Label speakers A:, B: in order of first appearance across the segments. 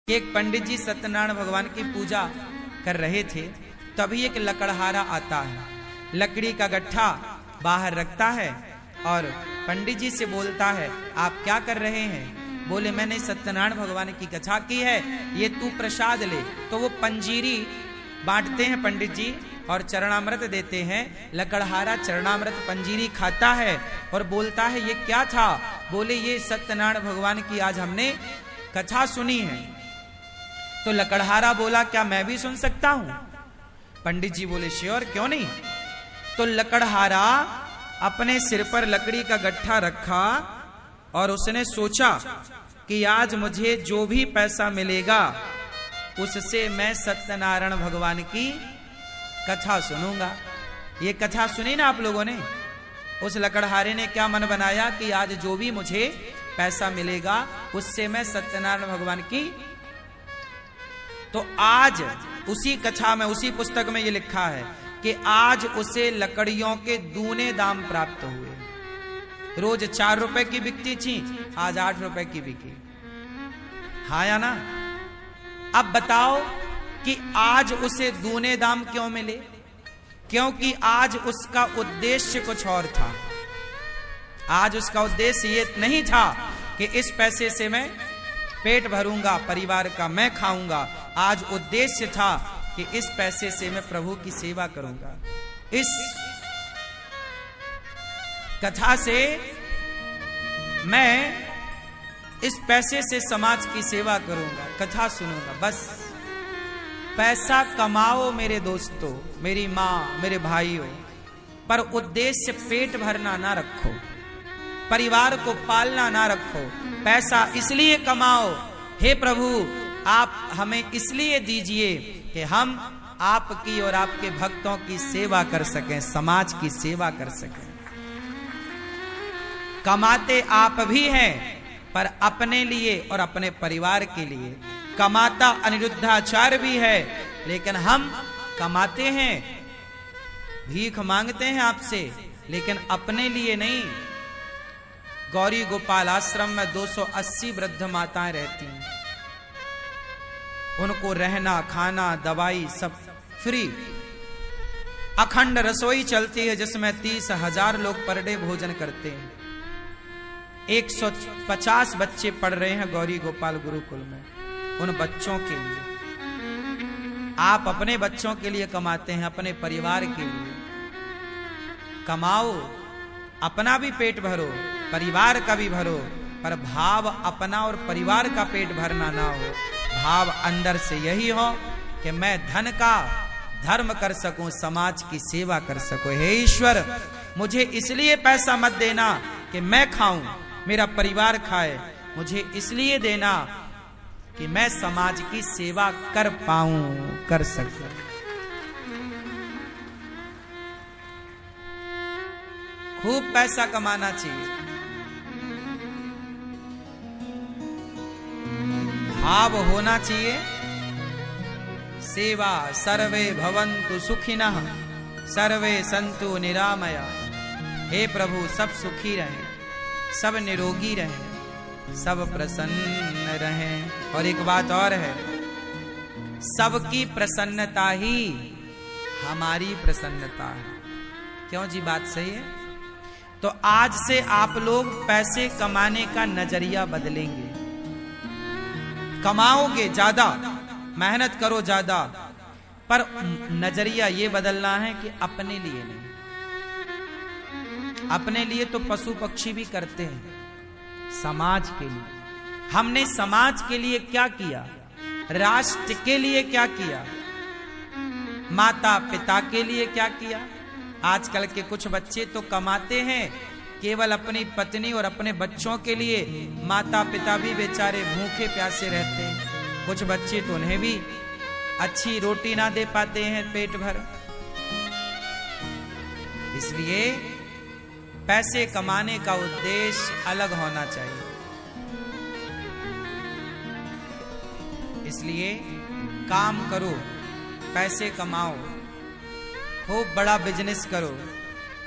A: एक पंडित जी सत्यनारायण भगवान की पूजा कर रहे थे, तभी एक लकड़हारा आता है, लकड़ी का गट्ठा बाहर रखता है और पंडित जी से बोलता है, आप क्या कर रहे हैं? बोले, मैंने सत्यनारायण भगवान की कथा की है, ये तू प्रसाद ले। तो वो पंजीरी बांटते हैं पंडित जी और चरणामृत देते हैं। लकड़हारा चरणामृत पंजीरी खाता है और बोलता है, ये क्या था? बोले, ये सत्यनारायण भगवान की आज हमने कथा सुनी है। तो लकड़हारा बोला, क्या मैं भी सुन सकता हूं? पंडित जी बोले, श्योर, क्यों नहीं। तो लकड़हारा अपने सिर पर लकड़ी का गट्ठा रखा और उसने सोचा कि आज मुझे जो भी पैसा मिलेगा उससे मैं सत्यनारायण भगवान की कथा सुनूंगा। ये कथा सुनी ना आप लोगों ने? उस लकड़हारे ने क्या मन बनाया कि आज जो भी मुझे पैसा मिलेगा उससे मैं सत्यनारायण भगवान की। तो आज उसी कथा में, उसी पुस्तक में ये लिखा है कि आज उसे लकड़ियों के दूने दाम प्राप्त हुए। रोज 4 रुपए की बिकती थी, आज 8 रुपए की बिकी। हाँ या ना? अब बताओ कि आज उसे दूने दाम क्यों मिले? क्योंकि आज उसका उद्देश्य कुछ और था। आज उसका उद्देश्य ये नहीं था कि इस पैसे से मैं पेट भरूंगा, परिवार का मैं खाऊंगा। आज उद्देश्य था कि इस पैसे से मैं प्रभु की सेवा करूंगा। इस कथा से मैं, इस पैसे से समाज की सेवा करूंगा, कथा सुनूंगा। बस पैसा कमाओ मेरे दोस्तों, मेरी मां, मेरे भाइयों, पर उद्देश्य पेट भरना ना रखो, परिवार को पालना ना रखो। पैसा इसलिए कमाओ, हे प्रभु आप हमें इसलिए दीजिए कि हम आपकी और आपके भक्तों की सेवा कर सकें, समाज की सेवा कर सकें। कमाते आप भी हैं, पर अपने लिए और अपने परिवार के लिए। कमाता अनिरुद्धाचार्य भी है, लेकिन हम कमाते हैं, भीख मांगते हैं आपसे, लेकिन अपने लिए नहीं। गौरी गोपाल आश्रम में 280 वृद्ध माताएं रहती हैं, उनको रहना, खाना, दवाई सब फ्री। अखंड रसोई चलती है जिसमें 30,000 लोग पर डे भोजन करते हैं। 150 बच्चे पढ़ रहे हैं गौरी गोपाल गुरुकुल में। उन बच्चों के लिए आप अपने बच्चों के लिए कमाते हैं, अपने परिवार के लिए कमाओ, अपना भी पेट भरो, परिवार का भी भरो, पर भाव अपना और परिवार का पेट भरना ना हो। भाव अंदर से यही हो कि मैं धन का धर्म कर सकूं, समाज की सेवा कर सकूं। हे ईश्वर, मुझे इसलिए पैसा मत देना कि मैं खाऊं, मेरा परिवार खाए, मुझे इसलिए देना कि मैं समाज की सेवा कर पाऊं, कर सकूं। खूब पैसा कमाना चाहिए, भाव होना चाहिए सेवा। सर्वे भवन्तु सुखिनः, सर्वे सन्तु निरामया। हे प्रभु, सब सुखी रहें, सब निरोगी रहें, सब प्रसन्न रहें। और एक बात और है, सबकी प्रसन्नता ही हमारी प्रसन्नता है। क्यों जी? बात सही है। तो आज से आप लोग पैसे कमाने का नजरिया बदलेंगे। कमाओगे ज्यादा, मेहनत करो ज्यादा, पर नजरिया ये बदलना है कि अपने लिए नहीं। अपने लिए तो पशु पक्षी भी करते हैं, समाज के लिए। हमने समाज के लिए क्या किया? राष्ट्र के लिए क्या किया? माता पिता के लिए क्या किया? आजकल के कुछ बच्चे तो कमाते हैं केवल अपनी पत्नी और अपने बच्चों के लिए, माता पिता भी बेचारे भूखे प्यासे रहते हैं। कुछ बच्चे तो उन्हें भी अच्छी रोटी ना दे पाते हैं पेट भर। इसलिए पैसे कमाने का उद्देश्य अलग होना चाहिए। इसलिए काम करो, पैसे कमाओ, खूब बड़ा बिजनेस करो,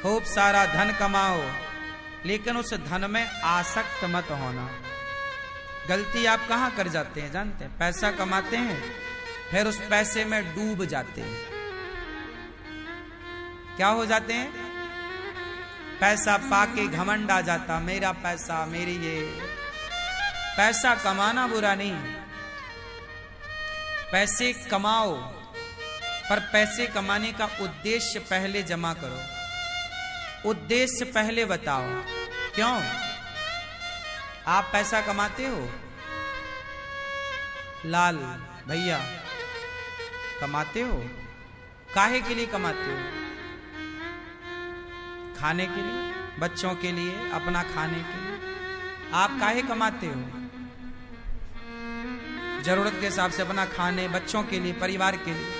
A: खूब सारा धन कमाओ, लेकिन उस धन में आसक्त मत होना। गलती आप कहां कर जाते हैं जानते हैं? पैसा कमाते हैं, फिर उस पैसे में डूब जाते हैं। क्या हो जाते हैं? पैसा पाके घमंड आ जाता, मेरा पैसा, मेरी ये। पैसा कमाना बुरा नहीं, पैसे कमाओ, पर पैसे कमाने का उद्देश्य पहले जमा करो, उद्देश्य पहले बताओ। क्यों आप पैसा कमाते हो? लाल भैया कमाते हो? काहे के लिए कमाते हो? खाने के लिए, बच्चों के लिए, अपना खाने के लिए। आप काहे कमाते हो? जरूरत के हिसाब से अपना खाने, बच्चों के लिए, परिवार के लिए।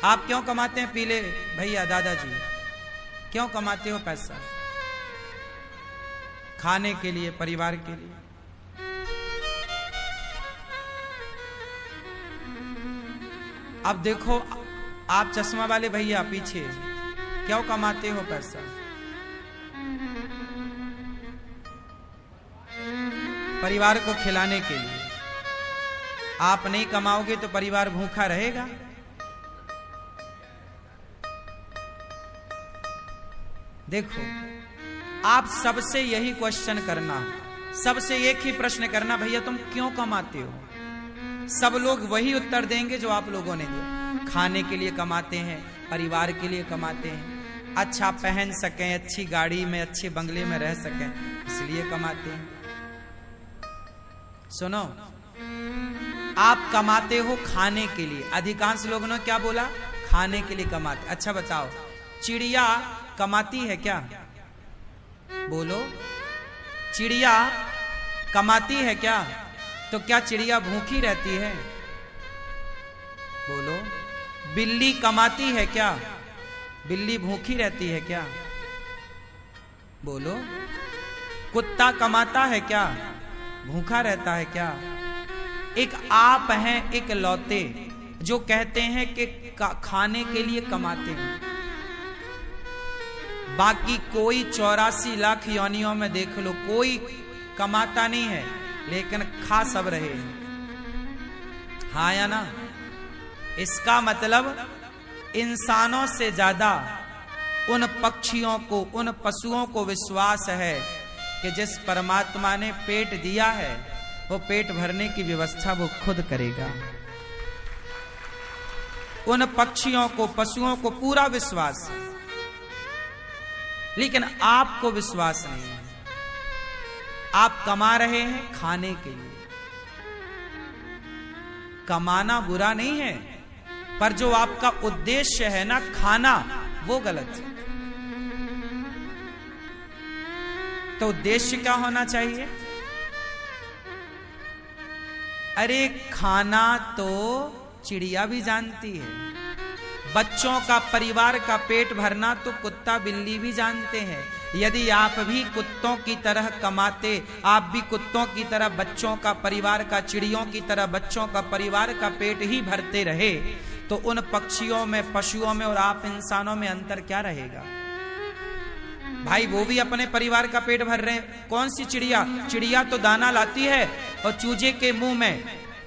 A: आप क्यों कमाते हैं पीले भैया, दादाजी? क्यों कमाते हो पैसा? खाने के लिए, परिवार के लिए। अब देखो आप चश्मा वाले भैया पीछे, क्यों कमाते हो पैसा? परिवार को खिलाने के लिए। आप नहीं कमाओगे तो परिवार भूखा रहेगा। देखो आप सबसे यही क्वेश्चन करना, सबसे एक ही प्रश्न करना, भैया तुम क्यों कमाते हो? सब लोग वही उत्तर देंगे जो आप लोगों ने दिया। खाने के लिए कमाते हैं, परिवार के लिए कमाते हैं, अच्छा पहन सकें, अच्छी गाड़ी में, अच्छे बंगले में रह सकें, इसलिए कमाते हैं। सुनो, आप कमाते हो खाने के लिए। अधिकांश लोगों ने क्या बोला? खाने के लिए कमाते। अच्छा बताओ, चिड़िया कमाती है क्या? बोलो, चिड़िया कमाती है क्या? तो क्या चिड़िया भूखी रहती है? बोलो, बिल्ली कमाती है क्या? बिल्ली भूखी रहती है क्या? बोलो, कुत्ता कमाता है क्या? भूखा रहता है क्या? एक आप हैं एक लौते जो कहते हैं कि खाने के लिए कमाते हैं। बाकी कोई 84 लाख योनियों में देख लो, कोई कमाता नहीं है, लेकिन खा सब रहे हैं। हाँ या ना? इसका मतलब इंसानों से ज्यादा उन पक्षियों को, उन पशुओं को विश्वास है कि जिस परमात्मा ने पेट दिया है वो पेट भरने की व्यवस्था वो खुद करेगा। उन पक्षियों को, पशुओं को पूरा विश्वास है, लेकिन आपको विश्वास नहीं है। आप कमा रहे हैं खाने के लिए। कमाना बुरा नहीं है, पर जो आपका उद्देश्य है ना खाना, वो गलत है। तो उद्देश्य क्या होना चाहिए? अरे खाना तो चिड़िया भी जानती है, बच्चों का, परिवार का पेट भरना तो कुत्ता बिल्ली भी जानते हैं। यदि आप भी कुत्तों की तरह कमाते, आप भी कुत्तों की तरह बच्चों का, परिवार का, चिड़ियों की तरह बच्चों का, परिवार का पेट ही भरते रहे, तो उन पक्षियों में, पशुओं में और आप इंसानों में अंतर क्या रहेगा? भाई वो भी अपने परिवार का पेट भर रहे हैं। कौन सी चिड़िया? चिड़िया तो दाना लाती है और चूजे के मुंह में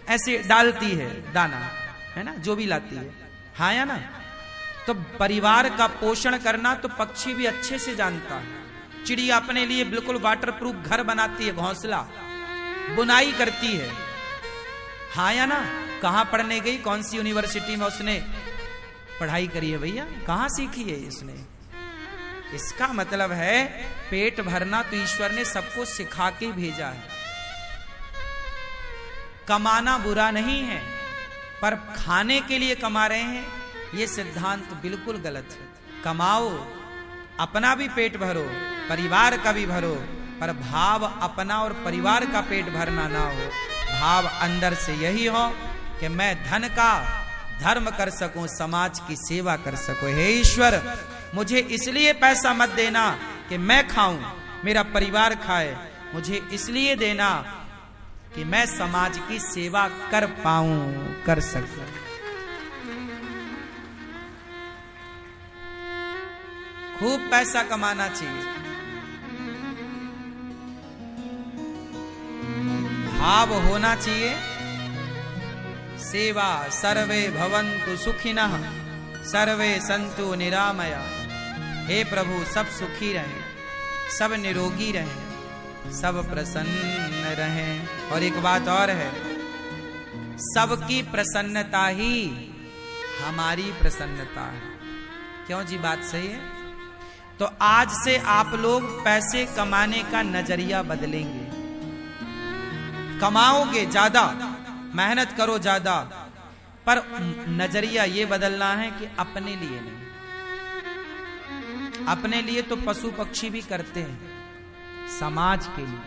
A: ऐसे डालती है दाना, है ना, जो भी लाती है। हाँ या ना? तो परिवार का पोषण करना तो पक्षी भी अच्छे से जानता है। चिड़िया अपने लिए बिल्कुल वाटरप्रूफ घर बनाती है, घोंसला, बुनाई करती है। हाँ या ना? कहां पढ़ने गई, कौन सी यूनिवर्सिटी में उसने पढ़ाई करी है भैया? कहां सीखी है इसने? इसका मतलब है पेट भरना तो ईश्वर ने सबको सिखा के भेजा है। कमाना बुरा नहीं है, पर खाने के लिए कमा रहे हैं, यह सिद्धांत बिल्कुल गलत है। कमाओ, अपना भी पेट भरो, परिवार का भी भरो, पर भाव अपना और परिवार का पेट भरना ना हो। भाव अंदर से यही हो कि मैं धन का धर्म कर सकूं, समाज की सेवा कर सकूं। हे ईश्वर, मुझे इसलिए पैसा मत देना कि मैं खाऊं, मेरा परिवार खाए, मुझे इसलिए देना कि मैं समाज की सेवा कर पाऊं, कर सकूं। खूब पैसा कमाना चाहिए। भाव होना चाहिए। सेवा सर्वे भवन्तु सुखिनः सर्वे सन्तु निरामया। हे प्रभु, सब सुखी रहें, सब निरोगी रहें, सब प्रसन्न रहें। और एक बात और है, सबकी प्रसन्नता ही हमारी प्रसन्नता है। क्यों जी, बात सही है? तो आज से आप लोग पैसे कमाने का नजरिया बदलेंगे। कमाओगे ज्यादा, मेहनत करो ज्यादा, पर नजरिया ये बदलना है कि अपने लिए नहीं। अपने लिए तो पशु पक्षी भी करते हैं, समाज के लिए।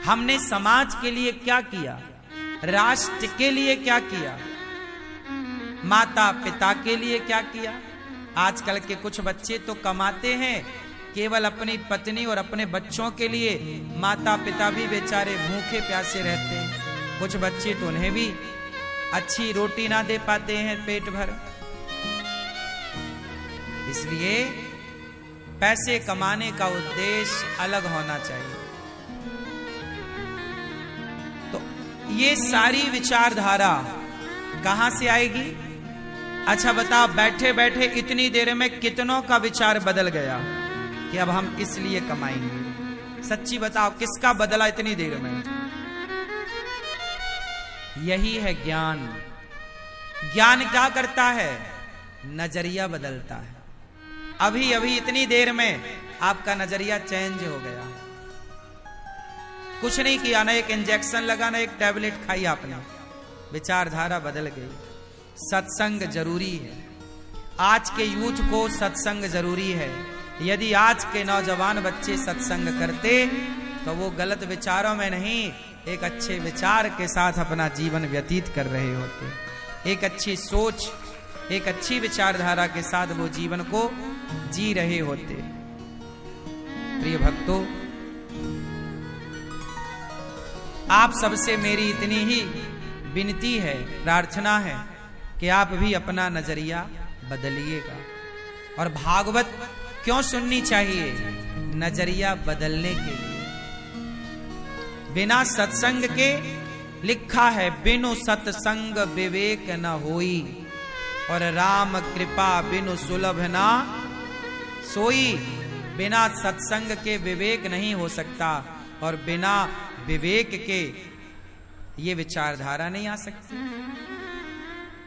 A: हमने समाज के लिए क्या किया? राष्ट्र के लिए क्या किया? माता पिता के लिए क्या किया? आजकल के कुछ बच्चे तो कमाते हैं केवल अपनी पत्नी और अपने बच्चों के लिए, माता पिता भी बेचारे भूखे प्यासे रहते हैं। कुछ बच्चे तो उन्हें भी अच्छी रोटी ना दे पाते हैं पेट भर। इसलिए पैसे कमाने का उद्देश्य अलग होना चाहिए। तो ये सारी विचारधारा कहां से आएगी? अच्छा बताओ, बैठे बैठे इतनी देर में कितनों का विचार बदल गया कि अब हम इसलिए कमाएंगे? सच्ची बताओ, किसका बदला इतनी देर में? यही है ज्ञान। ज्ञान क्या करता है? नजरिया बदलता है। अभी अभी इतनी देर में आपका नजरिया चेंज हो गया। कुछ नहीं किया, ना एक इंजेक्शन लगा, ना एक टैबलेट खाई आपने, विचारधारा बदल गई। सत्संग जरूरी है। आज के यूथ को सत्संग जरूरी है। यदि आज के नौजवान बच्चे सत्संग करते तो वो गलत विचारों में नहीं, एक अच्छे विचार के साथ अपना जीवन व्यतीत कर रहे होते। एक अच्छी सोच, एक अच्छी विचारधारा के साथ वो जीवन को जी रहे होते। प्रिय भक्तों, आप सबसे मेरी इतनी ही विनती है, प्रार्थना है कि आप भी अपना नजरिया बदलिएगा। और भागवत क्यों सुननी चाहिए? नजरिया बदलने के लिए। बिना सत्संग के, लिखा है, बिनु सत्संग विवेक न होई, और राम कृपा बिनु सुलभ ना सोई। बिना सत्संग के विवेक नहीं हो सकता, और बिना विवेक के ये विचारधारा नहीं आ सकती।